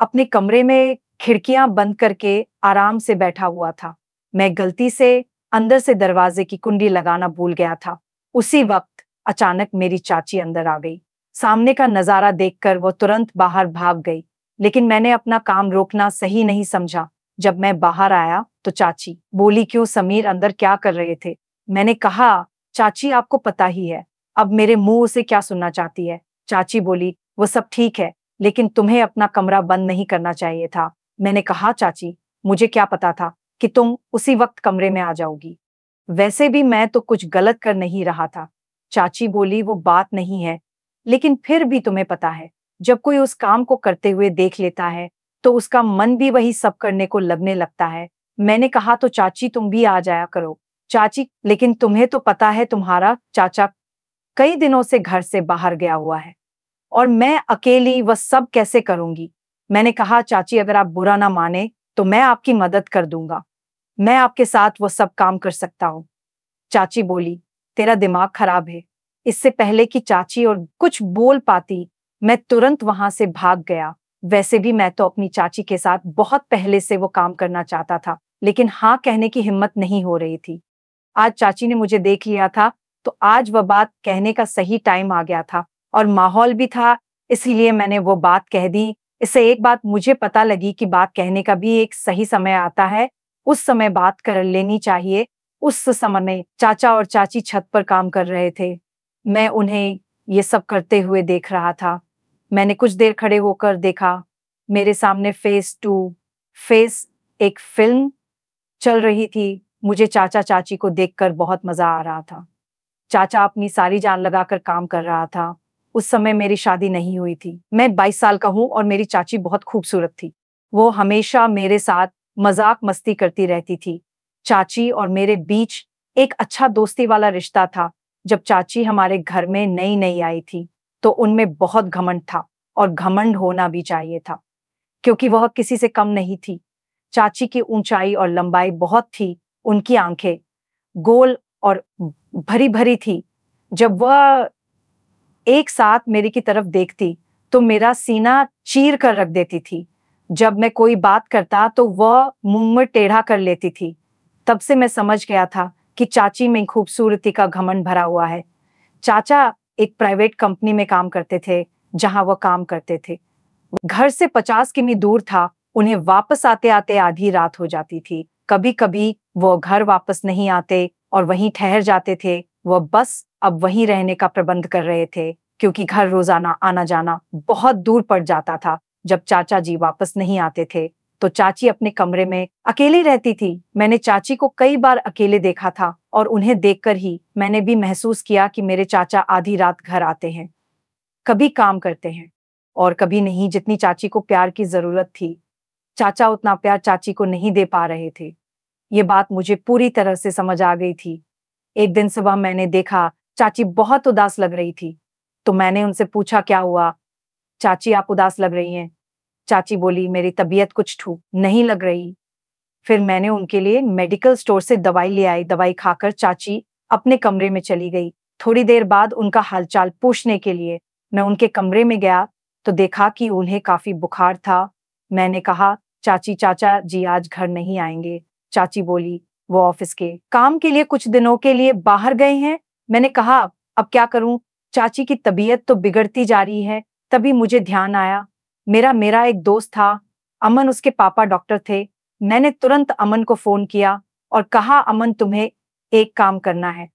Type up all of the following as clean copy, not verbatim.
अपने कमरे में खिड़कियां बंद करके आराम से बैठा हुआ था। मैं गलती से अंदर से दरवाजे की कुंडी लगाना भूल गया था। उसी वक्त अचानक मेरी चाची अंदर आ गई। सामने का नजारा देखकर वो तुरंत बाहर भाग गई, लेकिन मैंने अपना काम रोकना सही नहीं समझा। जब मैं बाहर आया तो चाची बोली, क्यों समीर अंदर क्या कर रहे थे? मैंने कहा, चाची आपको पता ही है, अब मेरे मुंह से क्या सुनना चाहती है? चाची बोली, वो सब ठीक है, लेकिन तुम्हें अपना कमरा बंद नहीं करना चाहिए था। मैंने कहा, चाची मुझे क्या पता था कि तुम उसी वक्त कमरे में आ जाओगी। वैसे भी मैं तो कुछ गलत कर नहीं रहा था। चाची बोली, वो बात नहीं है, लेकिन फिर भी तुम्हें पता है, जब कोई उस काम को करते हुए देख लेता है तो उसका मन भी वही सब करने को लगने लगता है। मैंने कहा, तो चाची तुम भी आ जाया करो। चाची, लेकिन तुम्हें तो पता है तुम्हारा चाचा कई दिनों से घर से बाहर गया हुआ है और मैं अकेली वह सब कैसे करूंगी? मैंने कहा, चाची अगर आप बुरा ना माने तो मैं आपकी मदद कर दूंगा, मैं आपके साथ वो सब काम कर सकता हूँ। चाची बोली, तेरा दिमाग खराब है। इससे पहले कि चाची और कुछ बोल पाती, मैं तुरंत वहां से भाग गया। वैसे भी मैं तो अपनी चाची के साथ बहुत पहले से वो काम करना चाहता था, लेकिन हाँ कहने की हिम्मत नहीं हो रही थी। आज चाची ने मुझे देख लिया था, तो आज वह बात कहने का सही टाइम आ गया था और माहौल भी था, इसलिए मैंने वो बात कह दी। इससे एक बात मुझे पता लगी कि बात कहने का भी एक सही समय आता है, उस समय बात कर लेनी चाहिए। उस समय में चाचा और चाची छत पर काम कर रहे थे। मैं उन्हें ये सब करते हुए देख रहा था। मैंने कुछ देर खड़े होकर देखा। मेरे सामने फेस एक फिल्म चल रही थी। मुझे चाचा चाची को देखकर बहुत मजा आ रहा था। चाचा अपनी सारी जान लगाकर काम कर रहा था। उस समय मेरी शादी नहीं हुई थी। मैं 22 साल का हूँ और मेरी चाची बहुत खूबसूरत थी। वो हमेशा मेरे साथ मजाक मस्ती करती रहती थी। चाची और मेरे बीच एक अच्छा दोस्ती वाला रिश्ता था। जब चाची हमारे घर में नई नई आई थी तो उनमें बहुत घमंड था, और घमंड होना भी चाहिए था, क्योंकि वह किसी से कम नहीं थी। चाची की ऊंचाई और लंबाई बहुत थी। उनकी आंखें गोल और भरी भरी थी। जब वह एक साथ मेरी की तरफ देखती तो मेरा सीना चीर कर रख देती थी। जब मैं कोई बात करता तो वह मुंह में टेढ़ा कर लेती थी। तब से मैं समझ गया था कि चाची में खूबसूरती का घमंड भरा हुआ है। चाचा एक प्राइवेट कंपनी में काम करते थे, जहां वह काम करते थे घर से 50 किमी दूर था। उन्हें वापस आते आते आधी रात हो जाती थी। कभी कभी वो घर वापस नहीं आते और वहीं ठहर जाते थे। वह बस अब वहीं रहने का प्रबंध कर रहे थे, क्योंकि घर रोजाना आना जाना बहुत दूर पड़ जाता था। जब चाचा जी वापस नहीं आते थे तो चाची अपने कमरे में अकेली रहती थी। मैंने चाची को कई बार अकेले देखा था और उन्हें देखकर ही मैंने भी महसूस किया कि मेरे चाचा आधी रात घर आते हैं, कभी काम करते हैं और कभी नहीं। जितनी चाची को प्यार की जरूरत थी, चाचा उतना प्यार चाची को नहीं दे पा रहे थे। ये बात मुझे पूरी तरह से समझ आ गई थी। एक दिन सुबह मैंने देखा चाची बहुत उदास लग रही थी, तो मैंने उनसे पूछा, क्या हुआ चाची, आप उदास लग रही हैं? चाची बोली, मेरी तबीयत कुछ ठीक नहीं लग रही। फिर मैंने उनके लिए मेडिकल स्टोर से दवाई ले आई। दवाई खाकर चाची अपने कमरे में चली गई। थोड़ी देर बाद उनका हालचाल पूछने के लिए मैं उनके कमरे में गया तो देखा कि उन्हें काफी बुखार था। मैंने कहा, चाची चाचा जी आज घर नहीं आएंगे। चाची बोली, वो ऑफिस के काम के लिए कुछ दिनों के लिए बाहर गए हैं। मैंने कहा, अब क्या करूं, चाची की तबीयत तो बिगड़ती जा रही है। तभी मुझे ध्यान आया, मेरा मेरा एक दोस्त था अमन, उसके पापा डॉक्टर थे। मैंने तुरंत अमन को फोन किया और कहा, अमन तुम्हें एक काम करना है।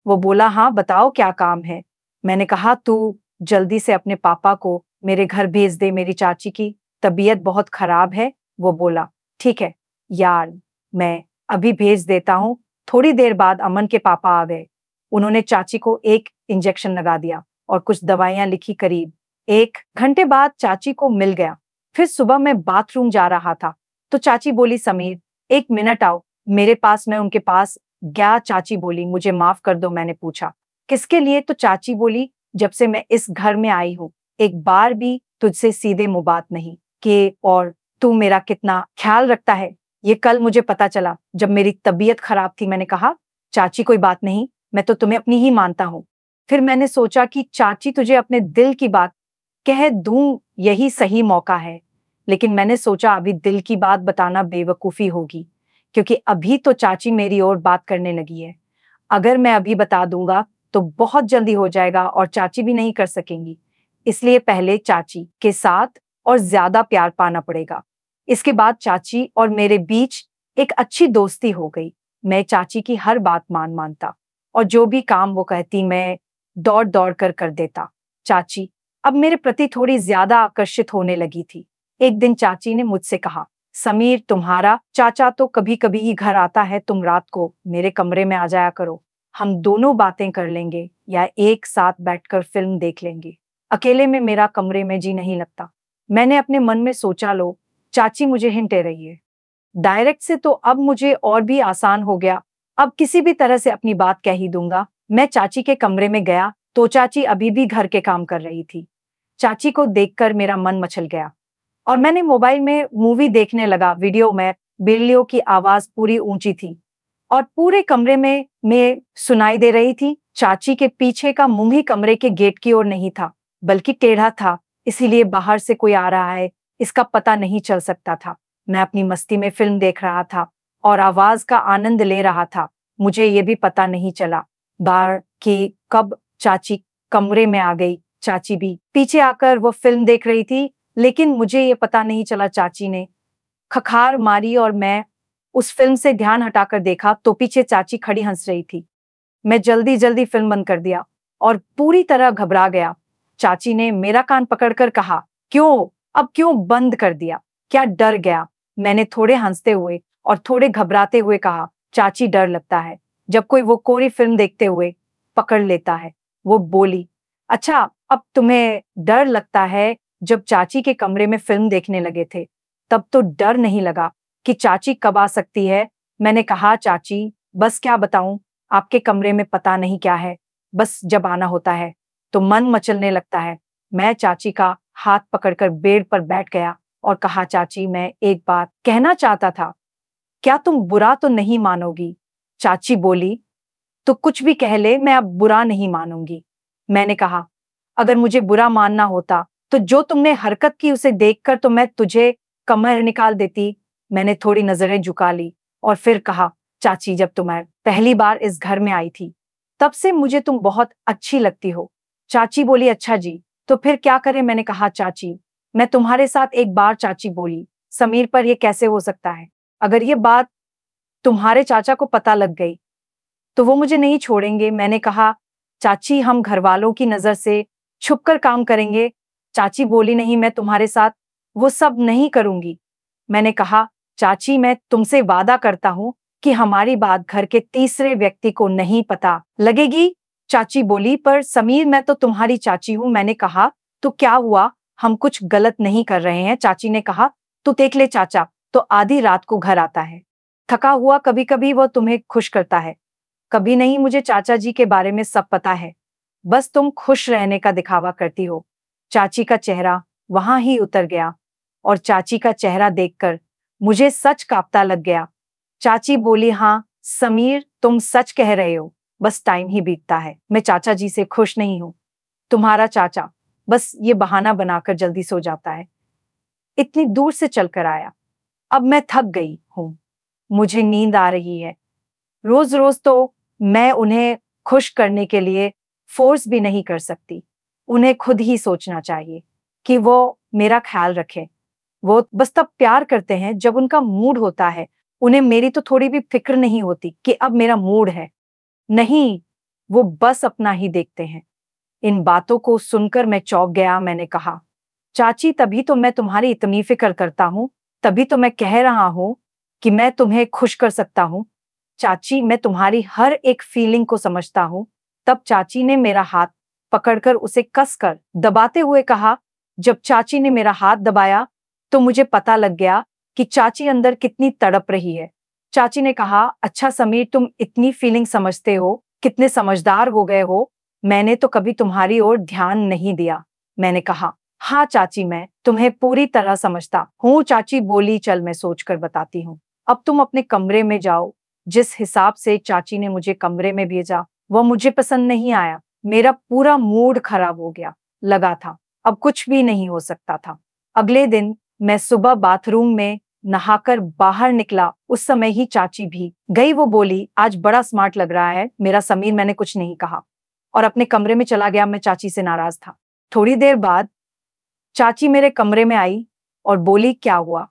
वो बोला, हाँ बताओ क्या काम है। मैंने कहा, तू जल्दी से अपने पापा को मेरे घर भेज दे, मेरी चाची की तबीयत बहुत खराब है। वो बोला, ठीक है यार, मैं अभी भेज देता हूँ। थोड़ी देर बाद अमन के पापा आ गए। उन्होंने चाची को एक इंजेक्शन लगा दिया और कुछ दवाइयां लिखी। करीब 1 घंटे बाद चाची को मिल गया। फिर सुबह मैं बाथरूम जा रहा था तो चाची बोली, समीर 1 मिनट आओ मेरे पास। मैं उनके पास गया। चाची बोली, मुझे माफ कर दो। मैंने पूछा, किसके लिए? तो चाची बोली, जब से मैं इस घर में आई हूँ एक बार भी तुझसे सीधे मुंह बात नहीं कि, और तू मेरा कितना ख्याल रखता है ये कल मुझे पता चला जब मेरी तबीयत खराब थी। मैंने कहा, चाची कोई बात नहीं, मैं तो तुम्हें अपनी ही मानता हूँ। फिर मैंने सोचा कि चाची तुझे अपने दिल की बात कह दूं, यही सही मौका है। लेकिन मैंने सोचा अभी दिल की बात बताना बेवकूफ़ी होगी, क्योंकि अभी तो चाची मेरी ओर बात करने लगी है। अगर मैं अभी बता दूंगा तो बहुत जल्दी हो जाएगा और चाची भी नहीं कर सकेंगी। इसलिए पहले चाची के साथ और ज्यादा प्यार पाना पड़ेगा। इसके बाद चाची और मेरे बीच एक अच्छी दोस्ती हो गई। मैं चाची की हर बात मानता और जो भी काम वो कहती मैं दौड़ दौड़ कर देता। चाची अब मेरे प्रति थोड़ी ज्यादा आकर्षित होने लगी थी। एक दिन चाची ने मुझसे कहा, समीर, तुम्हारा चाचा तो कभी कभी ही घर आता है, तुम रात को मेरे कमरे में आ जाया करो। हम दोनों बातें कर लेंगे या एक साथ बैठकर फिल्म देख लेंगे। अकेले में मेरा कमरे में जी नहीं लगता। मैंने अपने मन में सोचा, लो चाची मुझे हिंटे रही है। डायरेक्ट से तो अब मुझे और भी आसान हो गया। अब किसी भी तरह से अपनी बात कह ही दूंगा। मैं चाची के कमरे में गया तो चाची अभी भी घर के काम कर रही थी। चाची को देखकर मेरा मन मचल गया और मैंने मोबाइल में मूवी देखने लगा। वीडियो में बिल्लियों की आवाज पूरी ऊंची थी और पूरे कमरे में सुनाई दे रही थी। चाची के पीछे का मुंह ही कमरे के गेट की ओर नहीं था, बल्कि टेढ़ा था, इसीलिए बाहर से कोई आ रहा है इसका पता नहीं चल सकता था। मैं अपनी मस्ती में फिल्म देख रहा था और आवाज का आनंद ले रहा था। मुझे ये भी पता नहीं चला बाहर कि कब चाची कमरे में आ गई। चाची भी पीछे आकर वो फिल्म देख रही थी, लेकिन मुझे ये पता नहीं चला चाची ने खखार मारी और मैं उस फिल्म से ध्यान हटाकर देखा तो पीछे चाची खड़ी हंस रही थी। मैं जल्दी जल्दी फिल्म बंद कर दिया और पूरी तरह घबरा गया। चाची ने मेरा कान पकड़कर कहा, क्यों, अब क्यों बंद कर दिया, क्या डर गया? मैंने थोड़े हंसते हुए और थोड़े घबराते हुए कहा, चाची डर लगता है जब कोई वो कोरी फिल्म देखते हुए पकड़ लेता है। वो बोली, अच्छा अब तुम्हें डर लगता है। जब चाची के कमरे में फिल्म देखने लगे थे तब तो डर नहीं लगा कि चाची कब आ सकती है। मैंने कहा, चाची बस क्या बताऊं, आपके कमरे में पता नहीं क्या है, बस जब आना होता है तो मन मचलने लगता है। मैं चाची का हाथ पकड़कर बेड पर बैठ गया और कहा, चाची मैं एक बात कहना चाहता था, क्या तुम बुरा तो नहीं मानोगी? चाची बोली, तो कुछ भी कह ले, मैं अब बुरा नहीं मानूंगी। मैंने कहा, अगर मुझे बुरा मानना होता तो जो तुमने हरकत की उसे देखकर तो मैं तुझे कमर निकाल देती। मैंने थोड़ी नजरें झुका ली और फिर कहा, चाची जब तुम पहली बार इस घर में आई थी तब से मुझे तुम बहुत अच्छी लगती हो। चाची बोली, अच्छा जी, तो फिर क्या करें? मैंने कहा, चाची मैं तुम्हारे साथ एक बार। चाची बोली, समीर पर यह कैसे हो सकता है? अगर ये बात तुम्हारे चाचा को पता लग गई तो वो मुझे नहीं छोड़ेंगे। मैंने कहा, चाची हम घर वालों की नजर से छुपकर काम करेंगे। चाची बोली, नहीं मैं तुम्हारे साथ वो सब नहीं करूंगी। मैंने कहा, चाची मैं तुमसे वादा करता हूं कि हमारी बात घर के तीसरे व्यक्ति को नहीं पता लगेगी। चाची बोली, पर समीर मैं तो तुम्हारी चाची हूं। मैंने कहा, तो क्या हुआ, हम कुछ गलत नहीं कर रहे हैं। चाची ने कहा, तो देख ले चाचा तो आधी रात को घर आता है, थका हुआ, कभी कभी वो तुम्हें खुश करता है, कभी नहीं। मुझे चाचा जी के बारे में सब पता है, बस तुम खुश रहने का दिखावा करती हो। चाची का चेहरा वहां ही उतर गया और चाची का चेहरा देखकर मुझे सच कांपता लग गया। चाची बोली, हाँ समीर तुम सच कह रहे हो, बस टाइम ही बीतता है। मैं चाचा जी से खुश नहीं हूं। तुम्हारा चाचा बस ये बहाना बनाकर जल्दी सो जाता है। इतनी दूर से चलकर आया, अब मैं थक गई हूं, मुझे नींद आ रही है। रोज रोज तो मैं उन्हें खुश करने के लिए फोर्स भी नहीं कर सकती। उन्हें खुद ही सोचना चाहिए कि वो मेरा ख्याल रखें। वो बस तब प्यार करते हैं जब उनका मूड होता है। उन्हें मेरी तो थोड़ी भी फिक्र नहीं होती कि अब मेरा मूड है। नहीं, वो बस अपना ही देखते हैं। इन बातों को सुनकर मैं चौंक गया। मैंने कहा, चाची तभी तो मैं तुम्हारी इतनी फिक्र करता हूं, तभी तो मैं कह रहा हूं कि मैं तुम्हें खुश कर सकता हूं। चाची मैं तुम्हारी हर एक फीलिंग को समझता हूं। तब चाची ने मेरा हाथ पकड़कर उसे कसकर दबाते हुए कहा। जब चाची ने मेरा हाथ दबाया तो मुझे पता लग गया कि चाची अंदर कितनी तड़प रही है। चाची ने कहा, अच्छा समीर तुम इतनी फीलिंग समझते हो, कितने समझदार हो गए हो, मैंने तो कभी तुम्हारी ओर ध्यान नहीं दिया। मैंने कहा, हाँ चाची मैं तुम्हें पूरी तरह समझता हूँ। चाची बोली, चल मैं सोच कर बताती हूँ, अब तुम अपने कमरे में जाओ। जिस हिसाब से चाची ने मुझे कमरे में भेजा वह मुझे पसंद नहीं आया। मेरा पूरा मूड खराब हो गया लगा था, अब कुछ भी नहीं हो सकता था। अगले दिन मैं सुबह बाथरूम में नहाकर बाहर निकला, उस समय ही चाची भी गई। वो बोली, आज बड़ा स्मार्ट लग रहा है मेरा समीर। मैंने कुछ नहीं कहा और अपने कमरे में चला गया। मैं चाची से नाराज था। थोड़ी देर बाद चाची मेरे कमरे में आई और बोली, क्या हुआ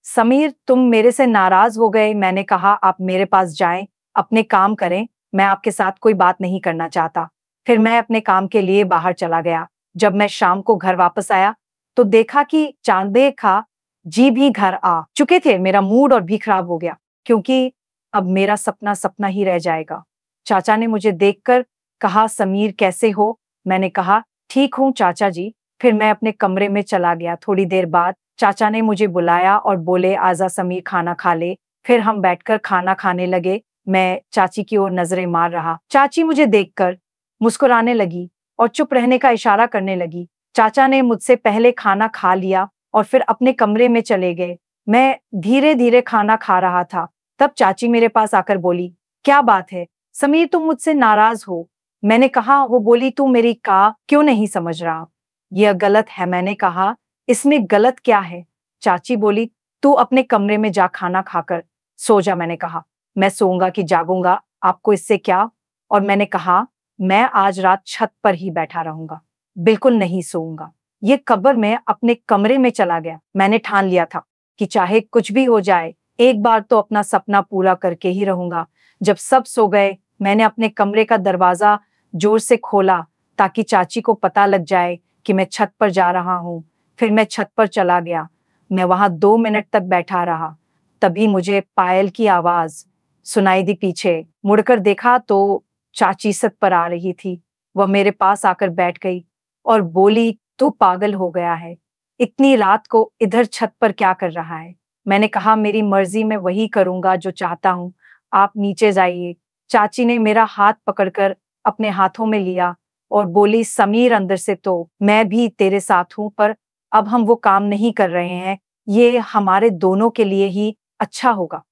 समीर, तुम मेरे से नाराज हो गए? मैंने कहा, आप मेरे पास जाएं, अपने काम करें, मैं आपके साथ कोई बात नहीं करना चाहता। फिर मैं अपने काम के लिए बाहर चला गया। जब मैं शाम को घर वापस आया तो देखा कि चांदे खा जी भी घर आ चुके थे। मेरा मूड और भी खराब हो गया, क्योंकि अब मेरा सपना सपना ही रह जाएगा। चाचा ने मुझे देखकर कहा, समीर कैसे हो? मैंने कहा, ठीक हूँ चाचा जी। फिर मैं अपने कमरे में चला गया। थोड़ी देर बाद चाचा ने मुझे बुलाया और बोले, आजा समीर, खाना खा ले। फिर हम बैठकर खाना खाने लगे। मैं चाची की ओर नजरें मार रहा। चाची मुझे देखकर मुस्कुराने लगी और चुप रहने का इशारा करने लगी। चाचा ने मुझसे पहले खाना खा लिया और फिर अपने कमरे में चले गए। मैं धीरे धीरे खाना खा रहा था। तब चाची मेरे पास आकर बोली, क्या बात है समीर, तुम मुझसे नाराज हो? मैंने कहा। वो बोली, तू मेरी का क्यों नहीं समझ रहा? यह गलत है। मैंने कहा, इसमें गलत क्या है? चाची बोली, तू अपने कमरे में जा, खाना खाकर सो जा। मैंने कहा, मैं सोऊंगा कि जागूंगा, आपको इससे क्या? और मैंने कहा, मैं आज रात छत पर ही बैठा रहूंगा, बिल्कुल नहीं सोऊंगा। ये कब्र में अपने कमरे में चला गया। मैंने ठान लिया था कि चाहे कुछ भी हो जाए, एक बार तो अपना सपना पूरा करके ही रहूंगा। जब सब सो गए, मैंने अपने कमरे का दरवाजा जोर से खोला ताकि चाची को पता लग जाए कि मैं छत पर जा रहा हूँ। फिर मैं छत पर चला गया। मैं वहां 2 मिनट तक बैठा रहा। तभी मुझे पायल की आवाज सुनाई दी पीछे। मुड़कर देखा तो चाची छत पर आ रही थी। वह मेरे पास आकर बैठ गई और बोली, तू पागल हो गया है, इतनी रात को इधर छत पर क्या कर रहा है? मैंने कहा, मेरी मर्जी, मैं वही करूंगा जो चाहता हूँ, आप नीचे जाइए। चाची ने मेरा हाथ पकड़कर अपने हाथों में लिया और बोली, समीर, अंदर से तो मैं भी तेरे साथ हूं, पर अब हम वो काम नहीं कर रहे हैं। ये हमारे दोनों के लिए ही अच्छा होगा,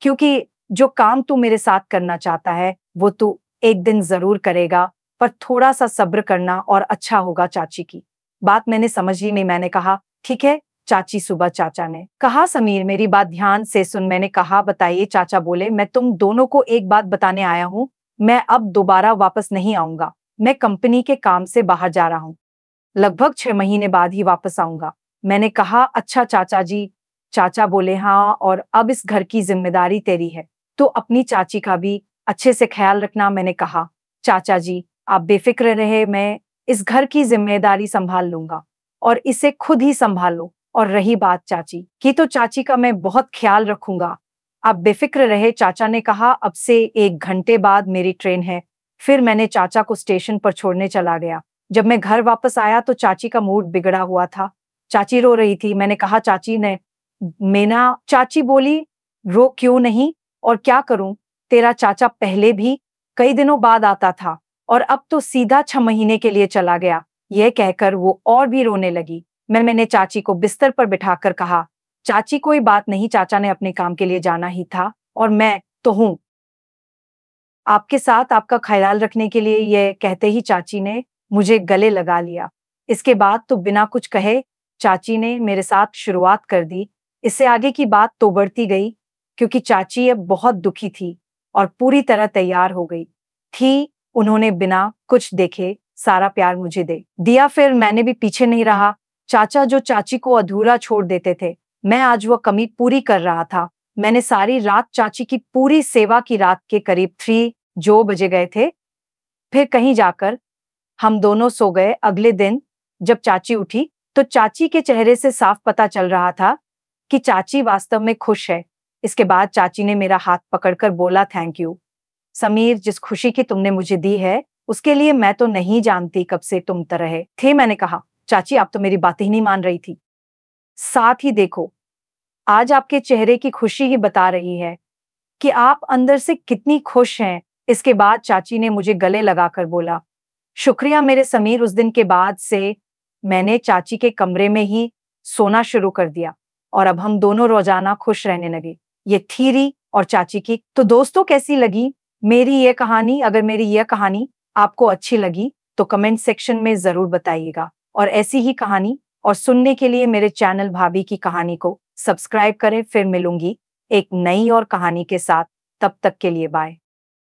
क्योंकि जो काम तू मेरे साथ करना चाहता है वो तू एक दिन जरूर करेगा, पर थोड़ा सा सब्र करना और अच्छा होगा। चाची की बात मैंने समझ ही नहीं। मैंने कहा, ठीक है चाची। सुबह चाचा ने कहा, समीर मेरी बात ध्यान से सुन। मैंने कहा, बताइए। चाचा बोले, मैं तुम दोनों को एक बात बताने आया हूँ। मैं अब दोबारा वापस नहीं आऊंगा। मैं कंपनी के काम से बाहर जा रहा हूँ, लगभग 6 महीने बाद ही वापस आऊंगा। मैंने कहा, अच्छा चाचा जी। चाचा बोले, हाँ, और अब इस घर की जिम्मेदारी तेरी है, तो अपनी चाची का भी अच्छे से ख्याल रखना। मैंने कहा, चाचा जी आप बेफिक्र रहे, मैं इस घर की जिम्मेदारी संभाल लूंगा और इसे खुद ही संभाल लो। और रही बात चाची की, तो चाची का मैं बहुत ख्याल रखूंगा, आप बेफिक्र रहे। चाचा ने कहा, अब से 1 घंटे बाद मेरी ट्रेन है। फिर मैंने चाचा को स्टेशन पर छोड़ने चला गया। जब मैं घर वापस आया तो चाची का मूड बिगड़ा हुआ था। चाची रो रही थी। मैंने कहा, चाची ने मेना। चाची बोली, रो क्यों नहीं, और क्या करूं, तेरा चाचा पहले भी कई दिनों बाद आता था और अब तो सीधा 6 महीने के लिए चला गया। यह कहकर वो और भी रोने लगी। मैंने चाची को बिस्तर पर बिठाकर कहा, चाची कोई बात नहीं, चाचा ने अपने काम के लिए जाना ही था और मैं तो हूं आपके साथ, आपका ख्याल रखने के लिए। यह कहते ही चाची ने मुझे गले लगा लिया। इसके बाद तो बिना कुछ कहे चाची ने मेरे साथ शुरुआत कर दी। इससे आगे की बात तो बढ़ती गई, क्योंकि चाची अब बहुत दुखी थी और पूरी तरह तैयार हो गई थी। उन्होंने बिना कुछ देखे सारा प्यार मुझे दे दिया। फिर मैंने भी पीछे नहीं रहा। चाचा जो चाची को अधूरा छोड़ देते थे, मैं आज वह कमी पूरी कर रहा था। मैंने सारी रात चाची की पूरी सेवा की। रात के करीब 3 जो बजे गए थे। फिर कहीं जाकर हम दोनों सो गए। अगले दिन जब चाची उठी तो चाची के चेहरे से साफ पता चल रहा था कि चाची वास्तव में खुश है। इसके बाद चाची ने मेरा हाथ पकड़कर बोला, थैंक यू समीर, जिस खुशी की तुमने मुझे दी है उसके लिए। मैं तो नहीं जानती कब से तुम तरह थे। मैंने कहा, चाची आप तो मेरी बातें ही नहीं मान रही थी। साथ ही देखो, आज आपके चेहरे की खुशी ही बता रही है कि आप अंदर से कितनी खुश हैं। इसके बाद चाची ने मुझे गले लगाकर बोला, शुक्रिया मेरे समीर। उस दिन के बाद से मैंने चाची के कमरे में ही सोना शुरू कर दिया और अब हम दोनों रोजाना खुश रहने लगे। ये थीरी और चाची की। तो दोस्तों, कैसी लगी मेरी ये कहानी? अगर मेरी यह कहानी आपको अच्छी लगी तो कमेंट सेक्शन में जरूर बताइएगा और ऐसी ही कहानी और सुनने के लिए मेरे चैनल भाभी की कहानी को सब्सक्राइब करें। फिर मिलूंगी एक नई और कहानी के साथ। तब तक के लिए बाय।